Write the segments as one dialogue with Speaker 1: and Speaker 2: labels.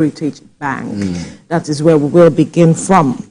Speaker 1: Heritage Bank. That is where we will begin from.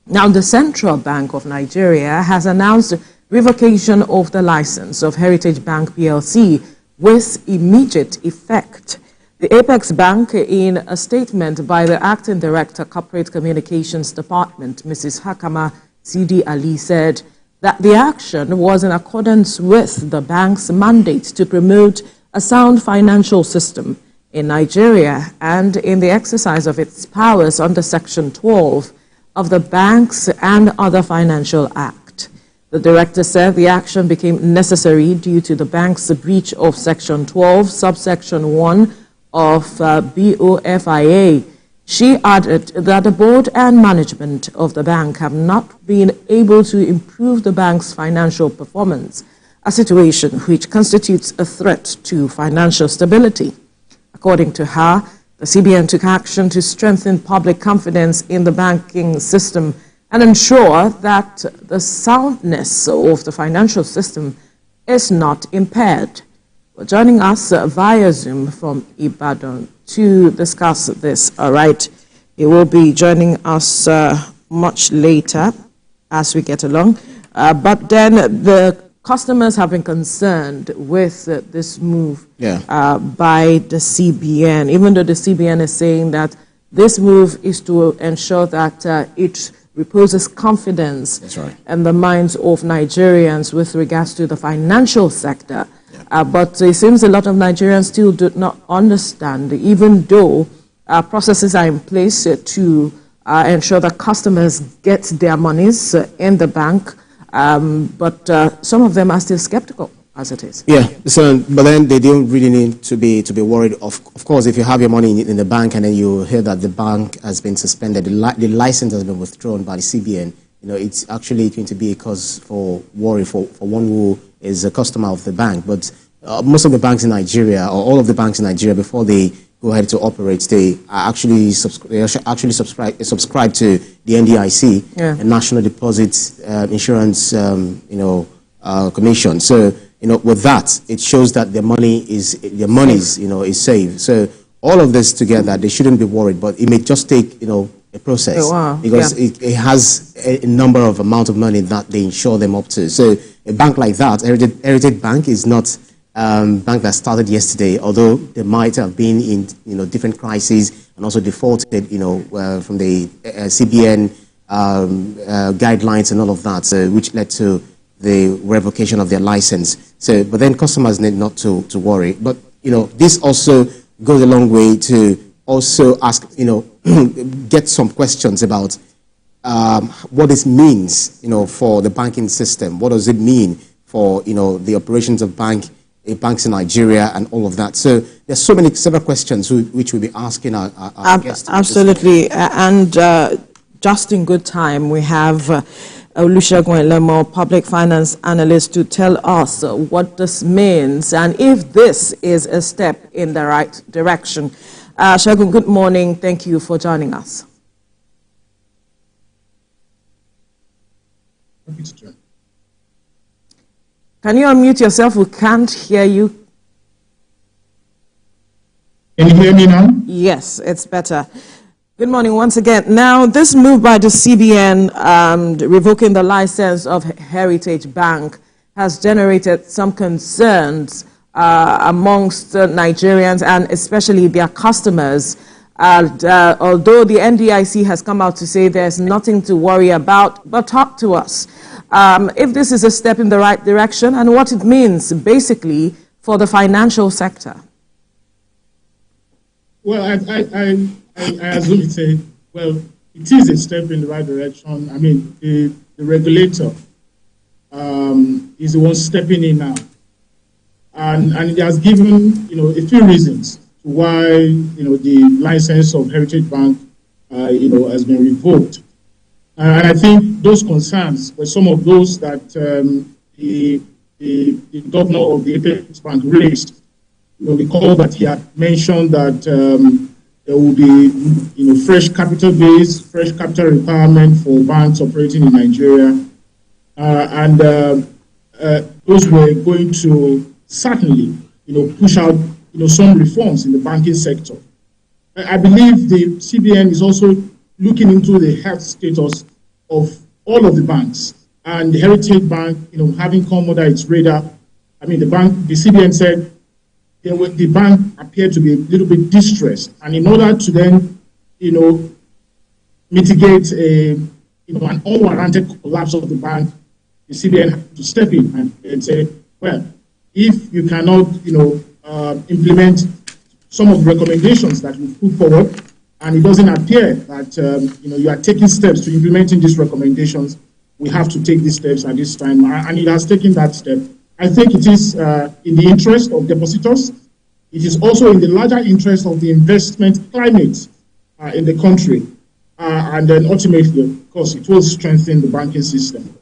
Speaker 1: Now, the Central Bank of Nigeria has announced revocation of the license of Heritage Bank PLC with immediate effect. The Apex Bank, in a statement by the Acting Director, Corporate Communications Department, Mrs. Hakama Sidi Ali, said that the action was in accordance with the bank's mandate to promote a sound financial system in Nigeria and in the exercise of its powers under Section 12 of the Banks and Other Financial Act. The director said the action became necessary due to the bank's breach of Section 12, subsection 1 of BOFIA. She added that the board and management of the bank have not been able to improve the bank's financial performance, a situation which constitutes a threat to financial stability. According to her, the CBN took action to strengthen public confidence in the banking system and ensure that the soundness of the financial system is not impaired. Well, joining us via Zoom from Ibadan to discuss this, all right. He will be joining us much later as we get along. But then the customers have been concerned with this move by the CBN, even though the CBN is saying that this move is to ensure that it reposes confidence in the minds of Nigerians with regards to the financial sector. But it seems a lot of Nigerians still do not understand, even though processes are in place to ensure that customers get their monies in the bank. But some of them are still skeptical, as it is. Yeah,
Speaker 2: so, but then they don't really need to be worried. Of course, if you have your money in the bank and then you hear that the bank has been suspended, the license has been withdrawn by the CBN, it's actually going to be a cause for worry for one who is a customer of the bank. But most of the banks in Nigeria, or all of the banks in Nigeria, before they go ahead to operate, they actually subscribe to the NDIC, the National Deposit Insurance Commission. So with that, it shows that their money is is safe. So all of this together, they shouldn't be worried. But it may just take a process because it has a number of amount of money that they insure them up to. So a bank like that, Heritage Bank, is not bank that started yesterday, although they might have been in different crises and also defaulted from the CBN guidelines and all of that, which led to the revocation of their license. So, but then customers need not to worry. But this also goes a long way to also ask get some questions about what this means for the banking system. What does it mean for the operations of banks in Nigeria and all of that? So there's several questions which we'll be asking our guests.
Speaker 1: Absolutely, and just in good time, we have Olusegun Elemo, public finance analyst, to tell us what this means and if this is a step in the right direction. Segun, good morning. Thank you for joining us. Can you unmute yourself? We can't hear you.
Speaker 3: Can you hear me now?
Speaker 1: Yes, it's better. Good morning once again. Now, this move by the CBN revoking the license of Heritage Bank has generated some concerns amongst Nigerians and especially their customers. Although the NDIC has come out to say there's nothing to worry about, but talk to us. If this is a step in the right direction and what it means basically for the financial sector.
Speaker 3: Well, I assume it's it is a step in the right direction. I mean, the regulator is the one stepping in now. And it has given, a few reasons to why, the license of Heritage Bank, has been revoked. And I think those concerns were some of those that the governor of the Apex Bank raised. Recall that he had mentioned that there will be, fresh capital base, fresh capital requirement for banks operating in Nigeria. And those were going to certainly, push out, some reforms in the banking sector. I believe the CBN is also looking into the health status of all of the banks. And the Heritage Bank, having come under its radar, the CBN said the bank appeared to be a little bit distressed. And in order to then, mitigate an unwarranted collapse of the bank, the CBN had to step in and say, well, if you cannot, implement some of the recommendations that we put forward, and it doesn't appear that you are taking steps to implementing these recommendations, we have to take these steps at this time. And it has taken that step. I think it is in the interest of depositors. It is also in the larger interest of the investment climate in the country. And then ultimately, of course, it will strengthen the banking system.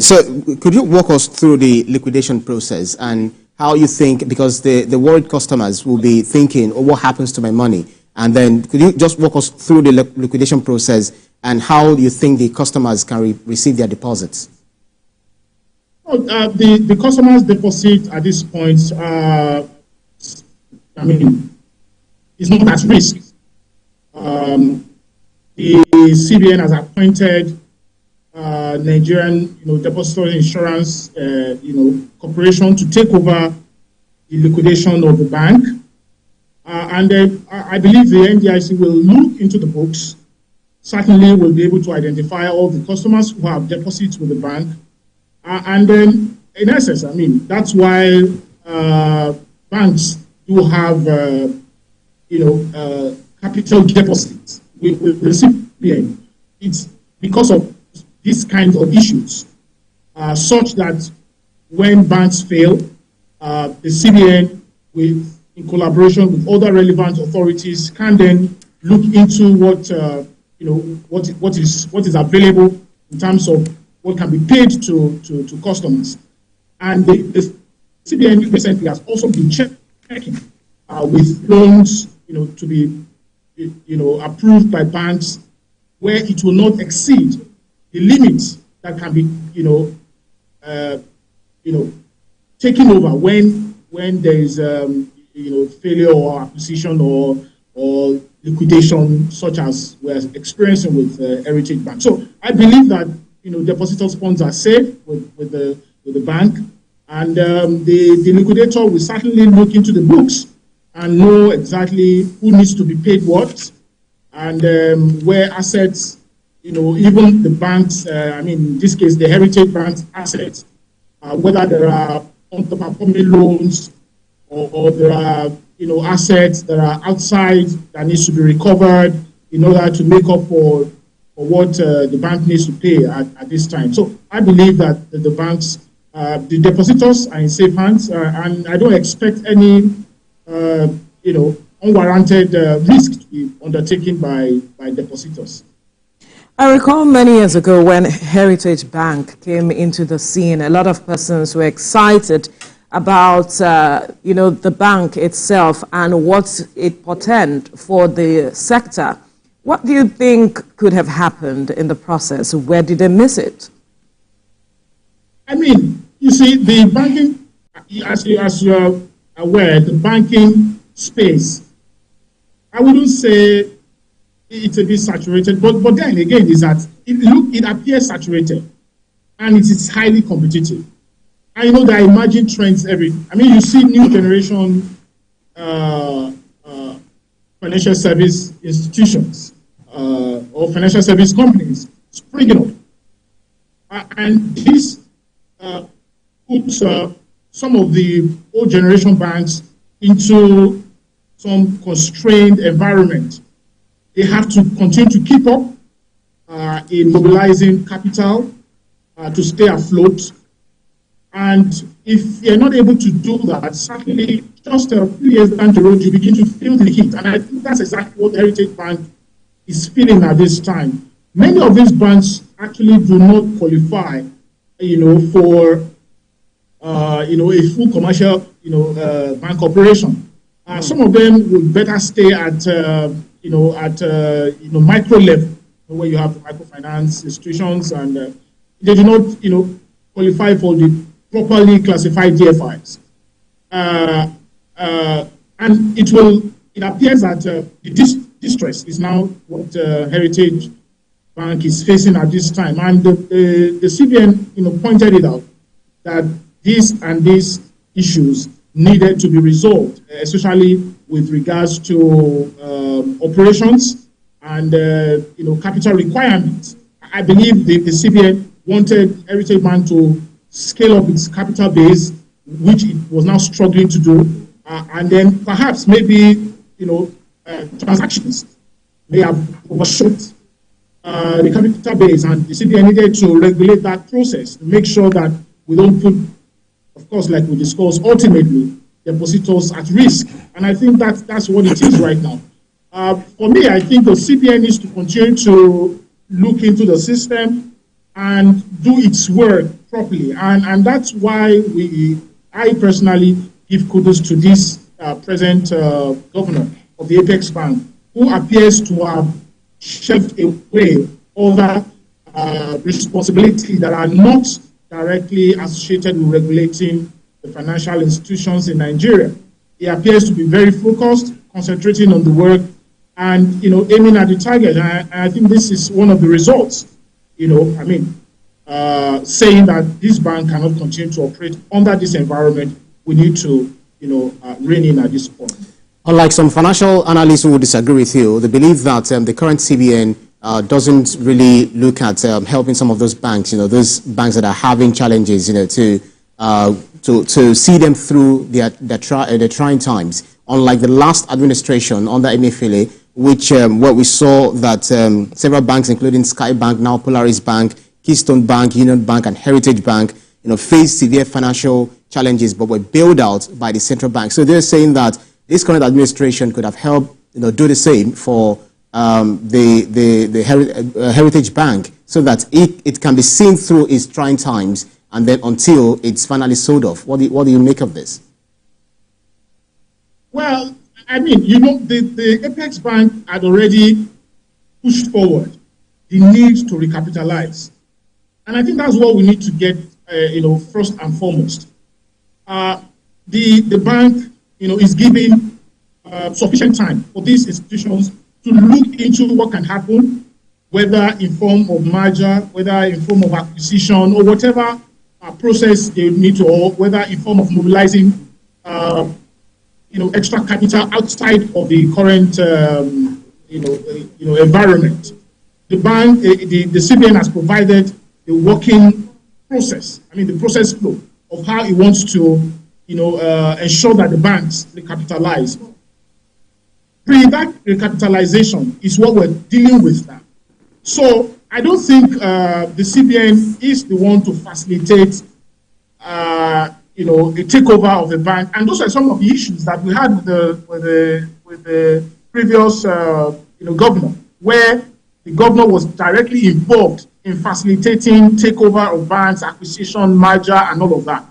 Speaker 2: So could you walk us through the liquidation process and how you think, because the worried customers will be thinking, oh, what happens to my money? And then could you just walk us through the liquidation process and how you think the customers can receive their deposits?
Speaker 3: The customers' deposit at this point, is not at risk. The CBN has appointed Nigerian, Depository Insurance, Corporation to take over the liquidation of the bank. And I believe the NDIC will look into the books. Certainly will be able to identify all the customers who have deposits with the bank. And then, in essence, that's why banks do have, capital deposits with the CBN. It's because of these kinds of issues, such that when banks fail, the CBN, in collaboration with other relevant authorities, can then look into what is available in terms of what can be paid to customers. And the CBN recently has also been checking with loans, to be approved by banks, where it will not exceed the limits that can be taken over when there is failure or acquisition or liquidation, such as we're experiencing with Heritage Bank. So I believe that depositors' funds are safe with the bank, and the liquidator will certainly look into the books and know exactly who needs to be paid what, and where assets, even the banks, in this case, the Heritage Bank's assets, whether there are underperforming loans or there are, assets that are outside that needs to be recovered in order to make up for what the bank needs to pay at this time. So I believe that the banks, the depositors are in safe hands, and I don't expect any, unwarranted risk to be undertaken by depositors.
Speaker 1: I recall many years ago when Heritage Bank came into the scene, a lot of persons were excited about, the bank itself and what it portended for the sector. What do you think could have happened in the process? Where did they miss it?
Speaker 3: You see, the banking, as you are aware, the banking space, I wouldn't say it's a bit saturated, but then again, is that it appears saturated, and it is highly competitive. I know there are emerging trends you see new generation financial service institutions or financial service companies springing up, and this puts some of the old generation banks into some constrained environment. They have to continue to keep up in mobilizing capital to stay afloat. And if you're not able to do that, certainly just a few years down the road, you begin to feel the heat. And I think that's exactly what Heritage Bank is feeling at this time. Many of these banks actually do not qualify, for, a full commercial, bank operation. Some of them would better stay at micro level, where you have microfinance institutions, and they do not, qualify for the properly classified DFIs. And it it appears that the distress is now what Heritage Bank is facing at this time. And the CBN, pointed it out that these issues needed to be resolved, especially with regards to operations and capital requirements. I believe the CBN wanted Heritage Bank to scale up its capital base, which it was now struggling to do, and then perhaps maybe transactions may have overshot the capital base, and the CBN needed to regulate that process to make sure that we don't put, of course, like we discussed, ultimately depositors at risk. And I think that's what it is right now. For me, I think the CBN needs to continue to look into the system and do its work properly. And that's why I personally give kudos to this present governor of the Apex Bank, who appears to have shelved away other responsibilities that are not directly associated with regulating the financial institutions in Nigeria. He appears to be very focused, concentrating on the work, and aiming at the target. And I think this is one of the results. Saying that this bank cannot continue to operate under this environment, we need to rein in at this point.
Speaker 2: Unlike some financial analysts who would disagree with you, they believe that the current CBN doesn't really look at helping some of those banks, those banks that are having challenges, to see them through their trying times. Unlike the last administration under Emefiele, which where we saw that several banks, including Sky Bank, now Polaris Bank, Keystone Bank, Union Bank, and Heritage Bank, faced severe financial challenges, but were bailed out by the central bank. So they're saying that this current administration could have helped, do the same for the Heritage Bank, so that it can be seen through its trying times, and then until it's finally sold off. What do you make of this?
Speaker 3: Well, the Apex Bank had already pushed forward the need to recapitalize. And I think that's what we need to get, first and foremost. The bank, is giving sufficient time for these institutions to look into what can happen, whether in form of merger, whether in form of acquisition, or whatever process they need to, or whether in form of mobilizing extra capital outside of the current, environment. The bank, the CBN has provided the working process, the process flow of how it wants to, ensure that the banks recapitalize. That recapitalization is what we're dealing with now. So I don't think the CBN is the one to facilitate a takeover of the bank, and those are some of the issues that we had with the previous governor, where the governor was directly involved in facilitating takeover of banks, acquisition, merger, and all of that.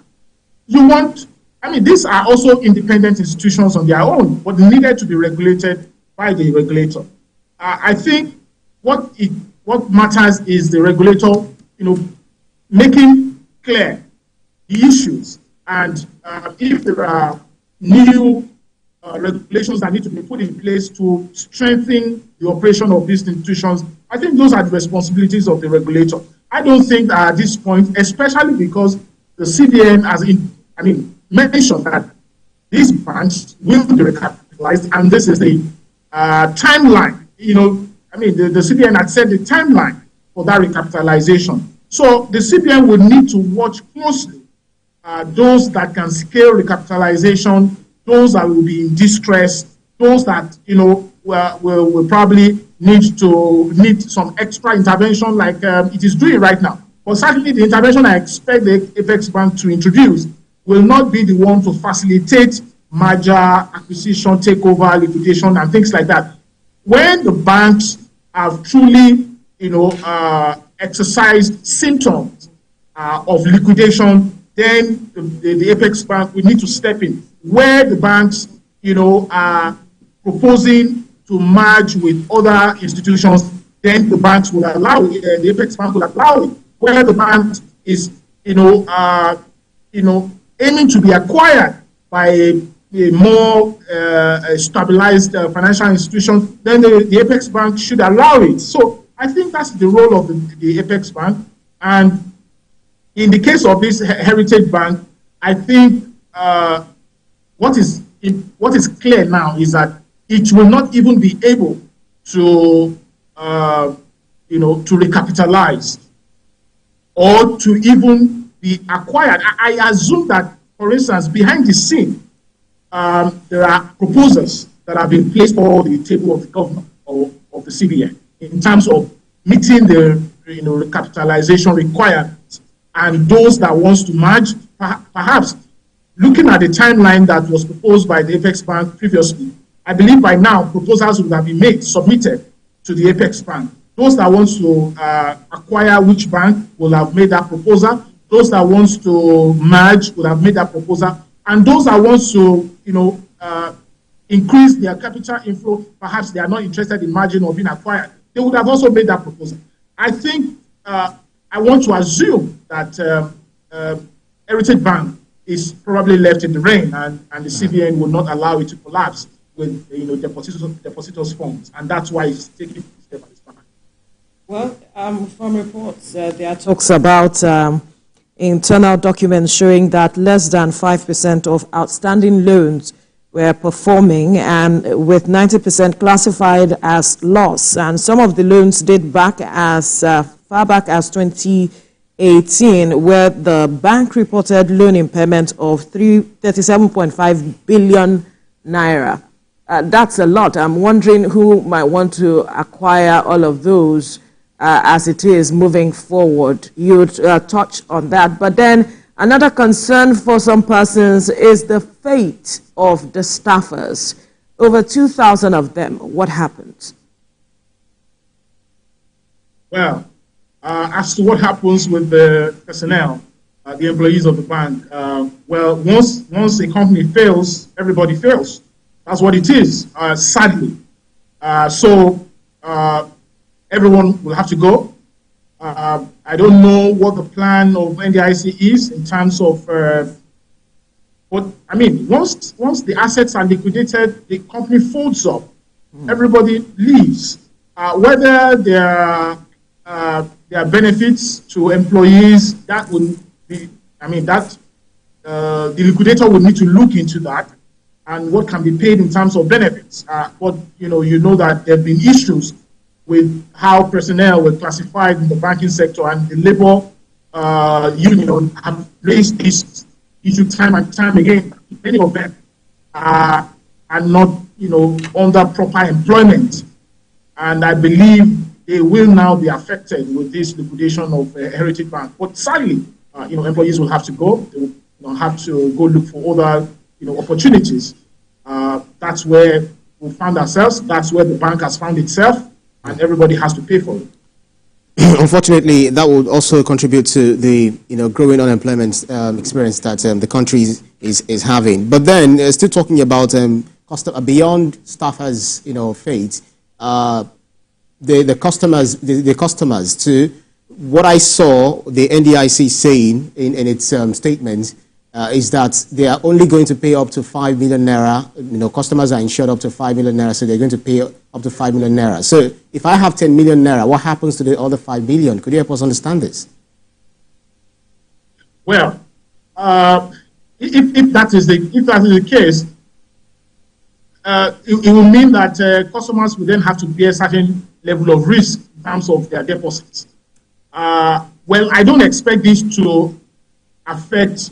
Speaker 3: These are also independent institutions on their own, but needed to be regulated by the regulator. I think what matters is the regulator, making clear the issues. And if there are new regulations that need to be put in place to strengthen the operation of these institutions, I think those are the responsibilities of the regulator. I don't think that at this point, especially because the CBN has mentioned that these banks will be recapitalized, and this is the timeline. The CBN had set the timeline for that recapitalization. So the CBN would need to watch closely those that can scale recapitalization, those that will be in distress, those that will probably need some extra intervention like it is doing right now. But certainly the intervention I expect the Apex Bank to introduce will not be the one to facilitate merger, acquisition, takeover, liquidation, and things like that. When the banks have truly, exercised symptoms of liquidation, then the Apex Bank will need to step in. Where the banks, are proposing to merge with other institutions, then the banks will allow it. The Apex Bank will allow it. Where the bank is, aiming to be acquired by a a more stabilized financial institution, then the Apex Bank should allow it. So I think that's the role of the Apex Bank. And in the case of this Heritage Bank, I think what is clear now is that it will not even be able to, to recapitalize or to even be acquired. I assume that, for instance, behind the scene, there are proposals that have been placed on the table of the governor or of the CBN in terms of meeting the recapitalization requirements, and those that wants to merge, perhaps looking at the timeline that was proposed by the Apex Bank previously, I believe by now proposals would have been made, submitted to the Apex Bank. Those that wants to acquire which bank will have made that proposal. Those that wants to merge will have made that proposal. And those that wants to, increase their capital inflow, perhaps they are not interested in merging or being acquired, they would have also made that proposal. I think I want to assume that Heritage Bank is probably left in the rain, and the CBN will not allow it to collapse with depositors' funds, and that's why it's taking a step at this time.
Speaker 1: Well, from reports, there are talks about internal documents showing that less than 5% of outstanding loans were performing, and with 90% classified as loss. And some of the loans date back as far back as 2018, where the bank reported loan impairment of 37.5 billion naira. That's a lot. I'm wondering who might want to acquire all of those as it is moving forward. You'd touch on that. But then another concern for some persons is the fate of the staffers. Over 2,000 of them. What happens?
Speaker 3: Well, as to what happens with the personnel, the employees of the bank, well, once a company fails, everybody fails. That's what it is, sadly. So everyone will have to go. I don't know what the plan of NDIC is in terms of, but I mean, once the assets are liquidated, the company folds up. Everybody leaves. Whether there are benefits to employees, that would be, I mean, that the liquidator would need to look into that and what can be paid in terms of benefits. But you know that there have been issues with how personnel were classified in the banking sector, and the labor union have raised this issue time and time again. Many of them are not, under proper employment, and I believe they will now be affected with this liquidation of Heritage Bank. But sadly, employees will have to go. They will have to go look for other, opportunities. That's where we found ourselves. That's where the bank has found itself, and everybody has to pay for it.
Speaker 2: Unfortunately, that would also contribute to the growing unemployment experience that the country is having. But then, still talking about beyond staffers, fate, the customers too. What I saw the NDIC saying in its statement is that they are only going to pay up to 5 million naira. Customers are insured up to 5 million naira, so they're going to pay up to 5 million naira. So if I have 10 million naira, what happens to the other 5 billion? Could you help us understand this?
Speaker 3: Well, if that is the case, it will mean that customers will then have to bear a certain level of risk in terms of their deposits. Well, I don't expect this to affect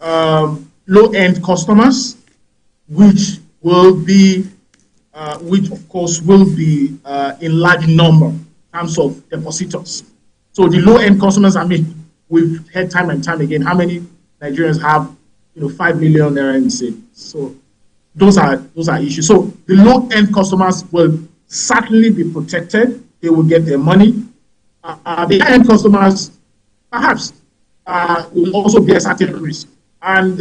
Speaker 3: low-end customers, which of course will be in large number in terms of depositors. So the low-end customers, we've heard time and time again how many Nigerians have 5 million naira in savings. So those are issues. So the low-end customers will certainly be protected. They will get their money. The high-end customers perhaps will also bear certain risk. And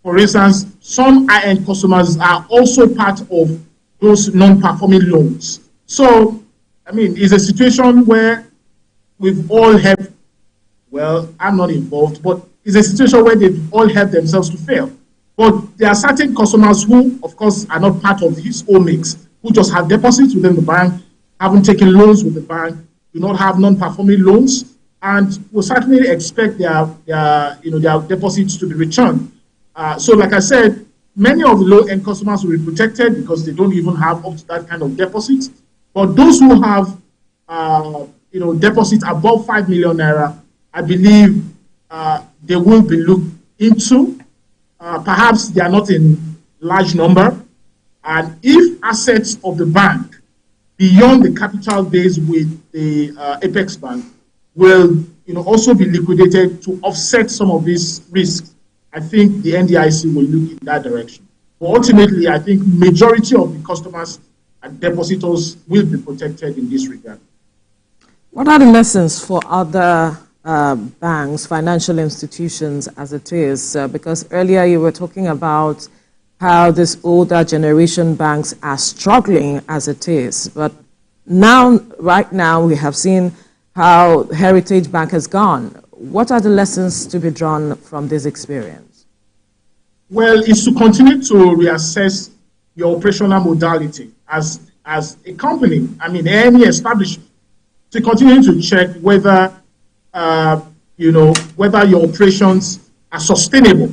Speaker 3: for instance, some high-end customers are also part of those non-performing loans. So, it's a situation where we've all helped. Well, I'm not involved, but is a situation where they've all helped themselves to fail. But there are certain customers who, of course, are not part of this whole mix, who just have deposits within the bank, haven't taken loans with the bank, do not have non-performing loans, and will certainly expect their deposits to be returned. So like I said, many of the low-end customers will be protected because they don't even have up to that kind of deposits. But those who have deposits above 5 million naira, I believe they will be looked into. Perhaps they are not in large number. And if assets of the bank beyond the capital base with the Apex Bank will also be liquidated to offset some of these risks, I think the NDIC will look in that direction. But ultimately, I think majority of the customers and depositors will be protected in this regard.
Speaker 1: What are the lessons for other banks, financial institutions as it is? Because earlier you were talking about how these older generation banks are struggling as it is. But now, right now, we have seen how Heritage Bank has gone. What are the lessons to be drawn from this experience?
Speaker 3: Well, it's to continue to reassess your operational modality as a company, any establishment, to continue to check whether whether your operations are sustainable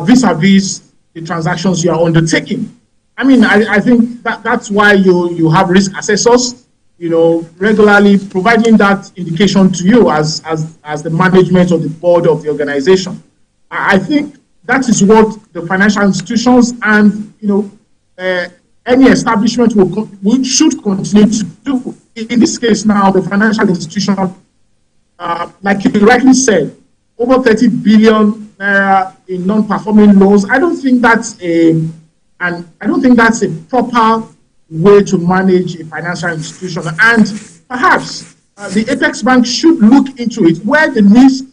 Speaker 3: vis-a-vis the transactions you are undertaking. I think that's why you have risk assessors, regularly providing that indication to you as the management of the board of the organization. I think that is what the financial institutions and any establishment should continue to do. In this case now, the financial institution, like you rightly said, over 30 billion naira in non-performing loans. I don't think that's a proper way to manage a financial institution. And perhaps the Apex Bank should look into it where the risks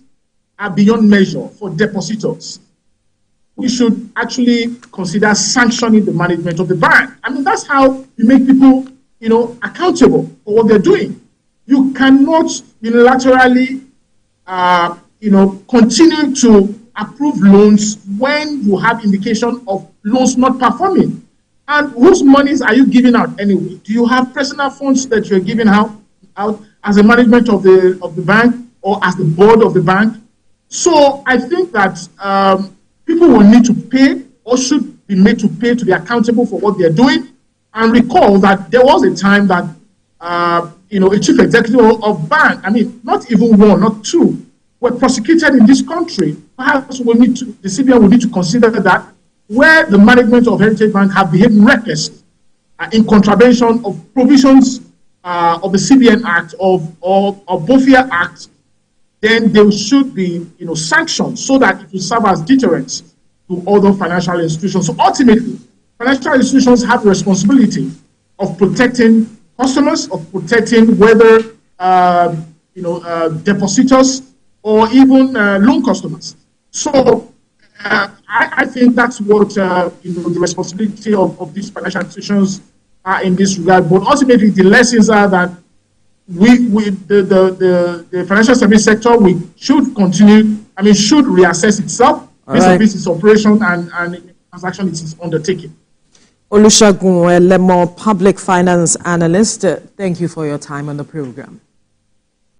Speaker 3: are beyond measure for depositors. We should actually consider sanctioning the management of the bank. That's how you make people, accountable for what they're doing. You cannot unilaterally, continue to approve loans when you have indication of loans not performing. And whose monies are you giving out anyway? Do you have personal funds that you're giving out as a management of the bank or as the board of the bank? So I think that people will need to pay or should be made to pay to be accountable for what they're doing. And recall that there was a time that a chief executive of bank, not even one, not two, were prosecuted in this country. Perhaps the CBN will need to consider that where the management of Heritage Bank have behaved reckless in contravention of provisions of the CBN Act or BOFIA Act, then they should be sanctioned so that it will serve as deterrence to other financial institutions. So ultimately, financial institutions have the responsibility of protecting customers, of protecting whether depositors or even loan customers. So I think that's what the responsibility of these financial institutions are in this regard. But ultimately, the lessons are that the financial service sector should continue. Should reassess itself vis-a-vis its operation and transaction it is undertaking.
Speaker 1: Olusegun Elemo, public finance analyst, thank you for your time on the program.